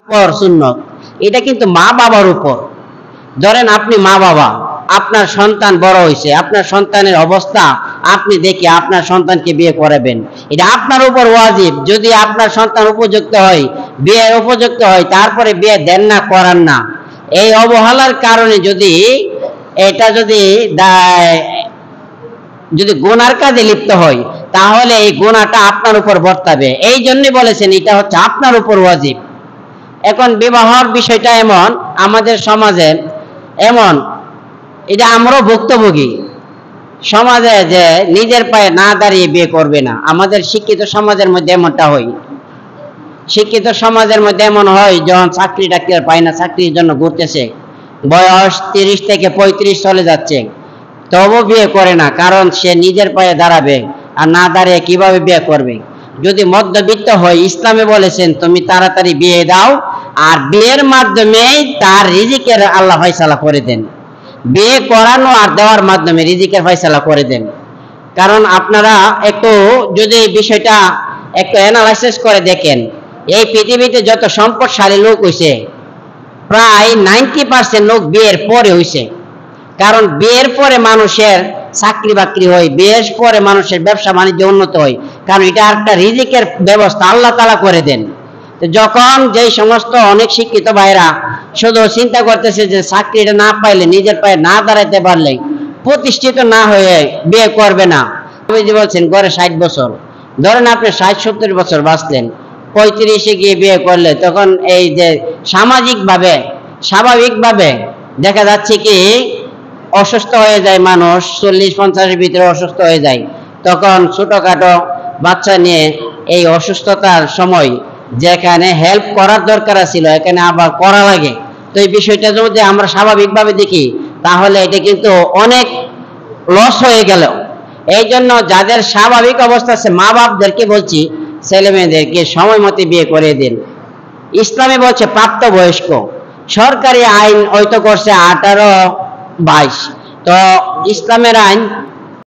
পর সুন্নত, এটা কিন্তু মা বাবার উপর। ধরেন আপনি মা বাবা, আপনার সন্তান বড় হয়েছে, আপনার সন্তানের অবস্থা আপনি দেখে আপনার সন্তানকে বিয়ে করাবেন, এটা আপনার উপর ওয়াজিব। যদি আপনার সন্তান উপযুক্ত হয়, বিয়ের উপযুক্ত হয়, তারপরে বিয়ে দেন না, করান না, এই অবহেলার কারণে যদি এটা যদি গুনার কাজে লিপ্ত হয়, তাহলে এই গুনাহটা আপনার উপর বর্তাবে। এই জন্য বলেছেন এটা হচ্ছে আপনার উপর ওয়াজিব। এখন বিবাহর বিষয়টা এমন, আমাদের সমাজে এমন, এটা আমরাও ভুক্তভোগী সমাজে, যে নিজের পায়ে না দাঁড়িয়ে বিয়ে করবে না। আমাদের শিক্ষিত সমাজের মধ্যে এমনটা হয়। শিক্ষিত সমাজের মধ্যে এমন হয়, যখন চাকরি টাকরি পায় না, চাকরির জন্য ঘুরতেছে, বয়স 30 থেকে 35 চলে যাচ্ছে, তবু বিয়ে করে না, কারণ সে নিজের পায়ে দাঁড়াবে, আর না দাঁড়িয়ে কিভাবে বিয়ে করবে? যদি মধ্যবিত্ত হয়, ইসলামে বলেছেন তুমি তাড়াতাড়ি বিয়ে দাও, আর বিয়ের মাধ্যমে তার রিজিকের আল্লাহ ফয়সালা করে দেন। বিয়ে করানো আর দেওয়ার মাধ্যমে রিজিকের ফয়সালা করে দেন। কারণ আপনারা একটু যদি বিষয়টা একটু অ্যানালাইসিস করে দেখেন, এই পৃথিবীতে যত সম্পদশালী লোক হয়েছে, প্রায় 90% লোক বিয়ের পরে হয়েছে। কারণ বিয়ের পরে মানুষের চাকরি বাকরি হয়, বিয়ের পরে মানুষের ব্যবসা বাণিজ্য উন্নত হয়, কারণ এটা একটা রিজিকের ব্যবস্থা আল্লাহ তাআলা করে দেন। তো যখন যেই সমস্ত অনেক শিক্ষিত ভাইরা শুধু চিন্তা করতেছে যে চাকরিটা না পাইলে, নিজের পায়ে না দাঁড়াতে পারলে, প্রতিষ্ঠিত না হয়ে বিয়ে করবে না। বলছেন গড়ে 60 বছর, ধরেন আপনি 60-70 বছর বাঁচলেন, 35-এ গিয়ে বিয়ে করলে, তখন এই যে সামাজিকভাবে স্বাভাবিকভাবে দেখা যাচ্ছে কি অসুস্থ হয়ে যায় মানুষ, 40-50-এর ভিতরে অসুস্থ হয়ে যায়। তখন ছোটখাটো বাচ্চা নিয়ে এই অসুস্থতার সময় যেখানে হেল্প করার দরকার ছিল, এখানে আবার করা লাগে। তো এই বিষয়টা যদি আমরা স্বাভাবিকভাবে দেখি, তাহলে এটা কিন্তু অনেক লস হয়ে গেল। এই জন্য যাদের স্বাভাবিক অবস্থা আছে, মা বাপদেরকে বলছি ছেলে মেয়েদেরকে সময় মতো বিয়ে করে দিন। ইসলামে বলছে প্রাপ্তবয়স্ক, সরকারি আইন হয়তো করছে 18-22, তো ইসলামের আইন